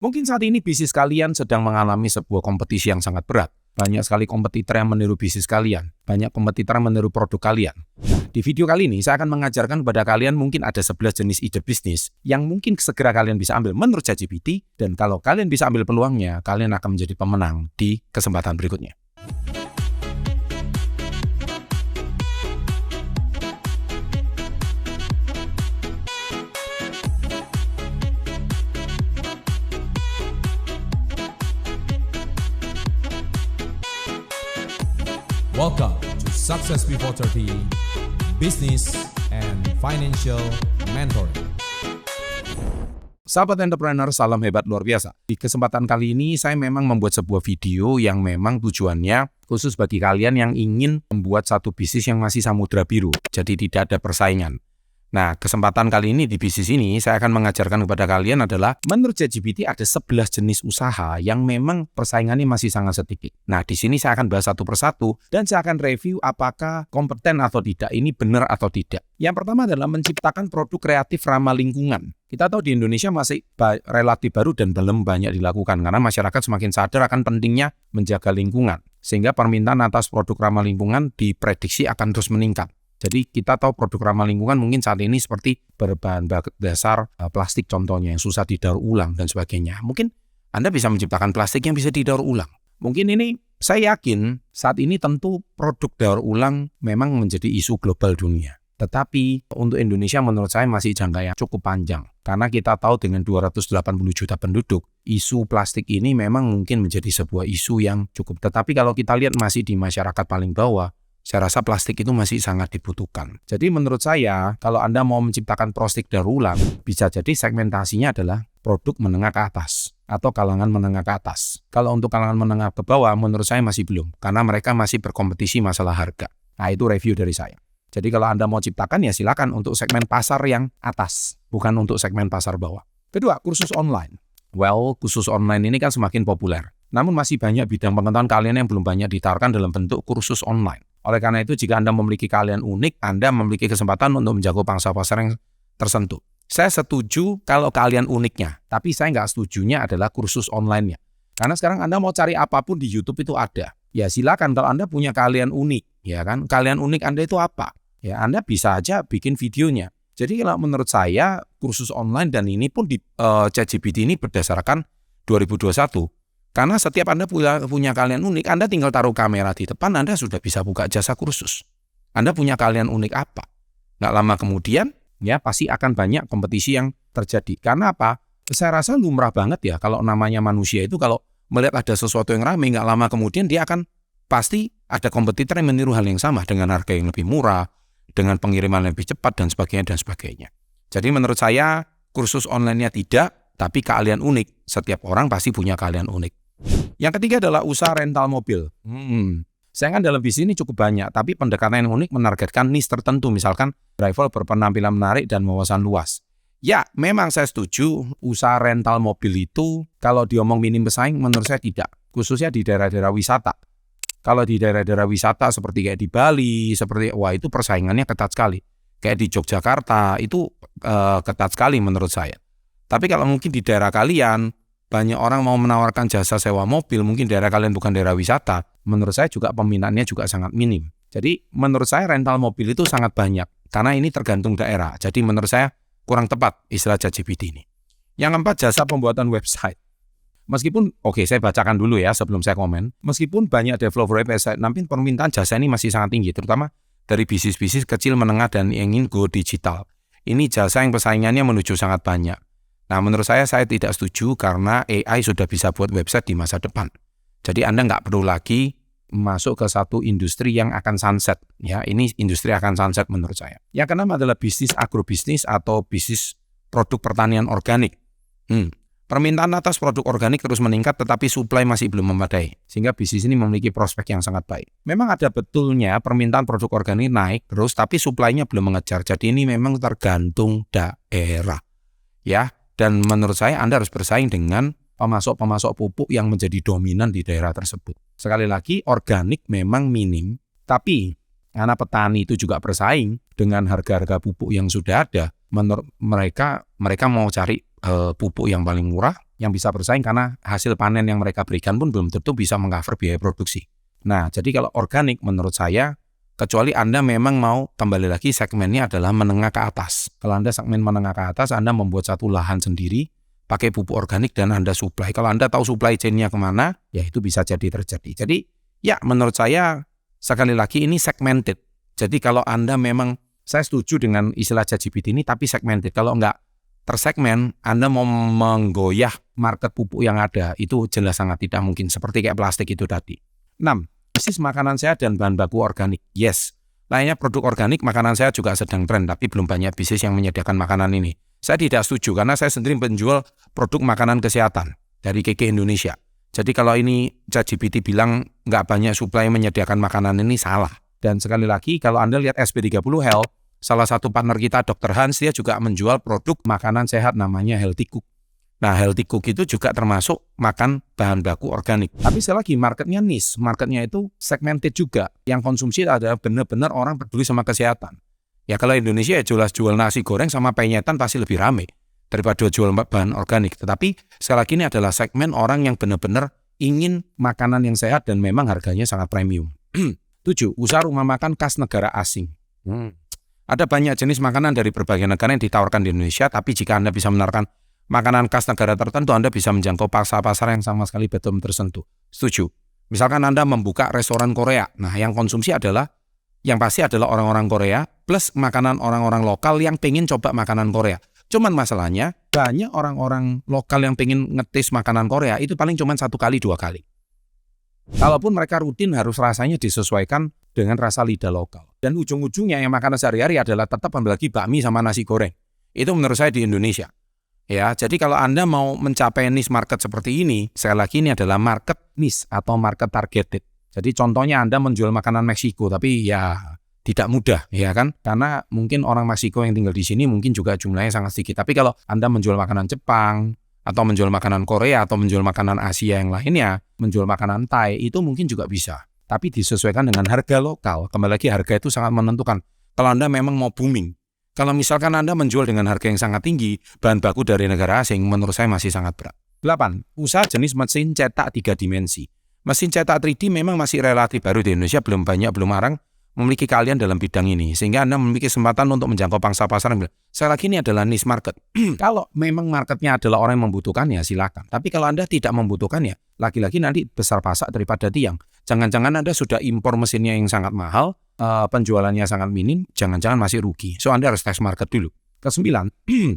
Mungkin saat ini bisnis kalian sedang mengalami sebuah kompetisi yang sangat berat. Banyak sekali kompetitor yang meniru bisnis kalian. Banyak kompetitor yang meniru produk kalian. Di video kali ini, saya akan mengajarkan kepada kalian mungkin ada 11 jenis ide bisnis yang mungkin segera kalian bisa ambil menurut ChatGPT. Dan kalau kalian bisa ambil peluangnya, kalian akan menjadi pemenang di kesempatan berikutnya. Welcome to Success Before 30 Business and Financial Mentoring. Sahabat entrepreneur, salam hebat luar biasa. Di kesempatan kali ini saya memang membuat sebuah video yang memang tujuannya khusus bagi kalian yang ingin membuat satu bisnis yang masih samudra biru. Jadi tidak ada persaingan. Nah, kesempatan kali ini di bisnis ini saya akan mengajarkan kepada kalian adalah menurut ChatGPT ada 11 jenis usaha yang memang persaingannya masih sangat sedikit. Nah, di sini saya akan bahas satu persatu dan saya akan review apakah kompeten atau tidak, ini benar atau tidak. Yang pertama adalah menciptakan produk kreatif ramah lingkungan. Kita tahu di Indonesia masih relatif baru dan belum banyak dilakukan karena masyarakat semakin sadar akan pentingnya menjaga lingkungan. Sehingga permintaan atas produk ramah lingkungan diprediksi akan terus meningkat. Jadi kita tahu produk ramah lingkungan mungkin saat ini seperti berbahan dasar plastik contohnya yang susah didaur ulang dan sebagainya. Mungkin Anda bisa menciptakan plastik yang bisa didaur ulang. Mungkin ini saya yakin saat ini tentu produk daur ulang memang menjadi isu global dunia. Tetapi untuk Indonesia menurut saya masih jangka yang cukup panjang. Karena kita tahu dengan 280 juta penduduk, isu plastik ini memang mungkin menjadi sebuah isu yang cukup. Tetapi kalau kita lihat masih di masyarakat paling bawah, saya rasa plastik itu masih sangat dibutuhkan. Jadi menurut saya, kalau Anda mau menciptakan plastik daur ulang, bisa jadi segmentasinya adalah produk menengah ke atas atau kalangan menengah ke atas. Kalau untuk kalangan menengah ke bawah, menurut saya masih belum. Karena mereka masih berkompetisi masalah harga. Nah, itu review dari saya. Jadi kalau Anda mau ciptakan, ya silakan untuk segmen pasar yang atas, bukan untuk segmen pasar bawah. Kedua, kursus online. Well, kursus online ini kan semakin populer. Namun masih banyak bidang pengetahuan kalian yang belum banyak ditawarkan dalam bentuk kursus online. Oleh karena itu, jika Anda memiliki keahlian unik, Anda memiliki kesempatan untuk menjangkau pangsa pasar yang tersentuh. Saya setuju kalau keahlian uniknya, tapi saya nggak setujunya adalah kursus online-nya. Karena sekarang Anda mau cari apapun di YouTube itu ada. Ya silakan kalau Anda punya keahlian unik, ya kan? Keahlian unik Anda itu apa? Ya Anda bisa aja bikin videonya. Jadi kalau menurut saya kursus online dan ini pun di ChatGPT ini berdasarkan 2021. Karena setiap Anda punya keahlian unik, Anda tinggal taruh kamera di depan, Anda sudah bisa buka jasa kursus. Anda punya keahlian unik apa? Nggak lama kemudian, ya pasti akan banyak kompetisi yang terjadi. Karena apa? Saya rasa lumrah banget ya, kalau namanya manusia itu kalau melihat ada sesuatu yang ramai, nggak lama kemudian dia akan pasti ada kompetitor yang meniru hal yang sama dengan harga yang lebih murah, dengan pengiriman yang lebih cepat, dan sebagainya, dan sebagainya. Jadi menurut saya, kursus online-nya tidak, tapi keahlian unik. Setiap orang pasti punya keahlian unik. Yang ketiga adalah usaha rental mobil. Saya kan dalam bisnis ini cukup banyak, tapi pendekatan yang unik menargetkan niche tertentu, misalkan driver berpenampilan menarik dan wawasan luas. Ya, memang saya setuju usaha rental mobil itu kalau diomong minim pesaing, menurut saya tidak. Khususnya di daerah-daerah wisata. Kalau di daerah-daerah wisata seperti kayak di Bali, wah itu persaingannya ketat sekali. Kayak di Yogyakarta itu ketat sekali menurut saya. Tapi kalau mungkin di daerah kalian, banyak orang mau menawarkan jasa sewa mobil, mungkin daerah kalian bukan daerah wisata, menurut saya juga peminatnya juga sangat minim. Jadi menurut saya rental mobil itu sangat banyak, karena ini tergantung daerah. Jadi menurut saya kurang tepat istilah ChatGPT ini. Yang keempat, jasa pembuatan website. Meskipun, saya bacakan dulu ya sebelum saya komen. Meskipun banyak developer website, namun permintaan jasa ini masih sangat tinggi, terutama dari bisnis-bisnis kecil menengah dan yang ingin go digital. Ini jasa yang persaingannya menuju sangat banyak. Nah, menurut saya tidak setuju karena AI sudah bisa buat website di masa depan. Jadi Anda nggak perlu lagi masuk ke satu industri yang akan sunset. Ya, ini industri akan sunset menurut saya. Yang keenam adalah bisnis agrobisnis atau bisnis produk pertanian organik. Permintaan atas produk organik terus meningkat, tetapi supply masih belum memadai. Sehingga bisnis ini memiliki prospek yang sangat baik. Memang ada betulnya permintaan produk organik naik terus, tapi supply-nya belum mengejar. Jadi ini memang tergantung daerah. Ya. Dan menurut saya Anda harus bersaing dengan pemasok-pemasok pupuk yang menjadi dominan di daerah tersebut. Sekali lagi, organik memang minim, tapi karena petani itu juga bersaing dengan harga-harga pupuk yang sudah ada, menurut mereka mau cari pupuk yang paling murah, yang bisa bersaing karena hasil panen yang mereka berikan pun belum tentu bisa mengcover biaya produksi. Nah, jadi kalau organik menurut saya, kecuali Anda memang mau kembali lagi segmennya adalah menengah ke atas. Kalau Anda segmen menengah ke atas, Anda membuat satu lahan sendiri, pakai pupuk organik dan Anda supply. Kalau Anda tahu supply chain-nya kemana, ya itu bisa jadi terjadi. Jadi ya menurut saya sekali lagi ini segmented. Jadi kalau Anda memang, saya setuju dengan istilah ChatGPT ini tapi segmented. Kalau enggak tersegmen, Anda mau menggoyah market pupuk yang ada, itu jelas sangat tidak mungkin. Seperti kayak plastik itu tadi. 6. Bisnis makanan sehat dan bahan baku organik. Yes. Lainnya produk organik, makanan sehat juga sedang tren, tapi belum banyak bisnis yang menyediakan makanan ini. Saya tidak setuju karena saya sendiri menjual produk makanan kesehatan dari KK Indonesia. Jadi kalau ini ChatGPT bilang nggak banyak supply menyediakan makanan ini salah. Dan sekali lagi kalau Anda lihat SP30 Health, salah satu partner kita Dr. Hans, dia juga menjual produk makanan sehat namanya Healthy Cook. Nah, Healthy Cook itu juga termasuk makan bahan baku organik. Tapi sekali lagi marketnya niche, marketnya itu segmented juga. Yang konsumsi adalah benar-benar orang peduli sama kesehatan. Ya kalau Indonesia ya jelas jual nasi goreng sama penyetan pasti lebih rame daripada jual bahan organik. Tetapi sekali lagi ini adalah segmen orang yang benar-benar ingin makanan yang sehat dan memang harganya sangat premium. 7. Usaha rumah makan khas negara asing. Ada banyak jenis makanan dari berbagai negara yang ditawarkan di Indonesia, tapi jika Anda bisa menawarkan makanan khas negara tertentu, Anda bisa menjangkau pasar-pasar yang sama sekali belum tersentuh. Setuju. Misalkan Anda membuka restoran Korea. Nah, yang konsumsi adalah, yang pasti adalah orang-orang Korea, plus makanan orang-orang lokal yang pengen coba makanan Korea. Cuman masalahnya, banyak orang-orang lokal yang pengen ngetis makanan Korea, itu paling cuma 1 kali, 2 kali. Kalaupun mereka rutin, harus rasanya disesuaikan dengan rasa lidah lokal. Dan ujung-ujungnya yang makanan sehari-hari adalah tetap lagi bakmi sama nasi goreng. Itu menurut saya di Indonesia. Ya, jadi kalau Anda mau mencapai niche market seperti ini, sekali lagi ini adalah market niche atau market targeted. Jadi contohnya Anda menjual makanan Meksiko, tapi ya tidak mudah, ya kan? Karena mungkin orang Meksiko yang tinggal di sini mungkin juga jumlahnya sangat sedikit. Tapi kalau Anda menjual makanan Jepang, atau menjual makanan Korea, atau menjual makanan Asia yang lainnya, menjual makanan Thai, itu mungkin juga bisa. Tapi disesuaikan dengan harga lokal. Kembali lagi harga itu sangat menentukan. Kalau Anda memang mau booming, kalau misalkan Anda menjual dengan harga yang sangat tinggi, bahan baku dari negara asing, menurut saya masih sangat berat. 8. Usaha jenis mesin cetak 3 dimensi. Mesin cetak 3D memang masih relatif baru di Indonesia, belum orang memiliki keahlian dalam bidang ini. Sehingga Anda memiliki kesempatan untuk menjangkau pangsa pasar. Sekali lagi ini adalah niche market. Kalau memang marketnya adalah orang yang membutuhkannya, silakan. Tapi kalau Anda tidak membutuhkannya, lagi-lagi nanti besar pasak daripada tiang. Jangan-jangan Anda sudah impor mesinnya yang sangat mahal, penjualannya sangat minim, jangan-jangan masih rugi. So Anda harus test market dulu. Ke-9,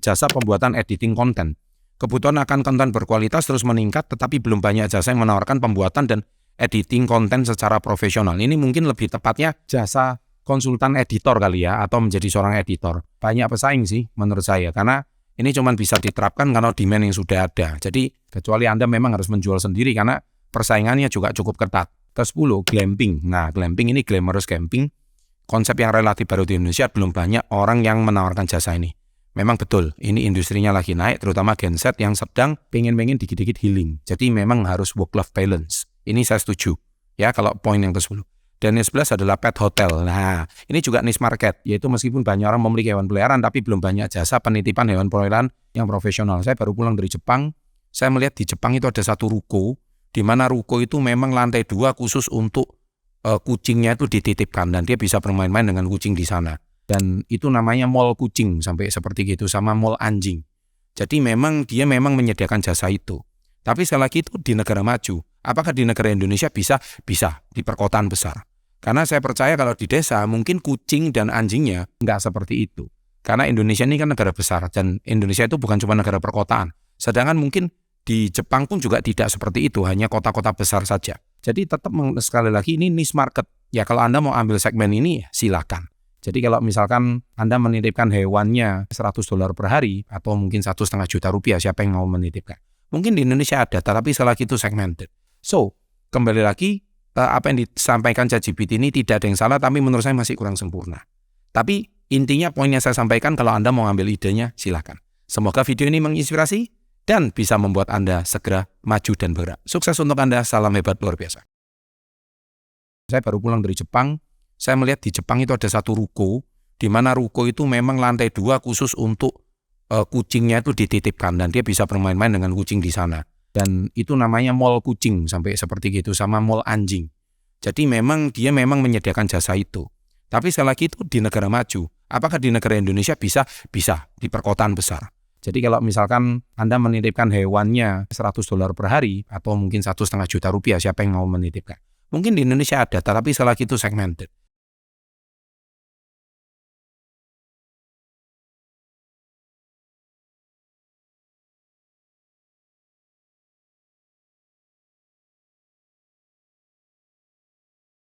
jasa pembuatan editing konten. Kebutuhan akan konten berkualitas terus meningkat, tetapi belum banyak jasa yang menawarkan pembuatan dan editing konten secara profesional. Ini mungkin lebih tepatnya jasa konsultan editor kali ya, atau menjadi seorang editor. Banyak pesaing sih menurut saya, karena ini cuma bisa diterapkan karena demand yang sudah ada. Jadi kecuali Anda memang harus menjual sendiri karena persaingannya juga cukup ketat. Ke-10, glamping. Nah, glamping ini glamorous camping. Konsep yang relatif baru di Indonesia, belum banyak orang yang menawarkan jasa ini. Memang betul, ini industrinya lagi naik, terutama Gen Z yang sedang pengen dikit-dikit healing. Jadi memang harus work-life balance. Ini saya setuju. Ya, kalau poin yang ke-10. Dan yang 11 adalah pet hotel. Nah, ini juga niche market, yaitu meskipun banyak orang memiliki hewan peliharaan, tapi belum banyak jasa penitipan hewan peliharaan yang profesional. Saya baru pulang dari Jepang, saya melihat di Jepang itu ada satu ruko, di mana ruko itu memang lantai 2 khusus untuk kucingnya itu dititipkan, dan dia bisa bermain-main dengan kucing di sana. Dan itu namanya mall kucing, sampai seperti gitu, sama mall anjing. Jadi memang dia memang menyediakan jasa itu. Tapi sekali lagi itu di negara maju. Apakah di negara Indonesia bisa? Bisa, di perkotaan besar. Karena saya percaya kalau di desa mungkin kucing dan anjingnya nggak seperti itu. Karena Indonesia ini kan negara besar, dan Indonesia itu bukan cuma negara perkotaan. Sedangkan mungkin di Jepang pun juga tidak seperti itu, hanya kota-kota besar saja. Jadi tetap sekali lagi ini niche market. Ya kalau Anda mau ambil segmen ini, silakan. Jadi kalau misalkan Anda menitipkan hewannya $100 per hari, atau mungkin 1,5 juta rupiah, siapa yang mau menitipkan? Mungkin di Indonesia ada, tapi sekali lagi itu segmented. So, kembali lagi, apa yang disampaikan ChatGPT ini tidak ada yang salah, tapi menurut saya masih kurang sempurna. Tapi intinya poin yang saya sampaikan, kalau Anda mau ambil idenya, silakan. Semoga video ini menginspirasi dan bisa membuat Anda segera maju dan bergerak. Sukses untuk Anda, salam hebat luar biasa. Saya baru pulang dari Jepang, saya melihat di Jepang itu ada satu ruko, di mana ruko itu memang lantai 2 khusus untuk kucingnya itu dititipkan dan dia bisa bermain-main dengan kucing di sana. Dan itu namanya mall kucing sampai seperti gitu, sama mall anjing. Jadi dia memang menyediakan jasa itu. Tapi sekali lagi itu di negara maju. Apakah di negara Indonesia bisa? Bisa, di perkotaan besar. Jadi kalau misalkan Anda menitipkan hewannya $100 per hari atau mungkin 1,5 juta rupiah, siapa yang mau menitipkan? Mungkin di Indonesia ada, tapi sekali lagi itu segmented.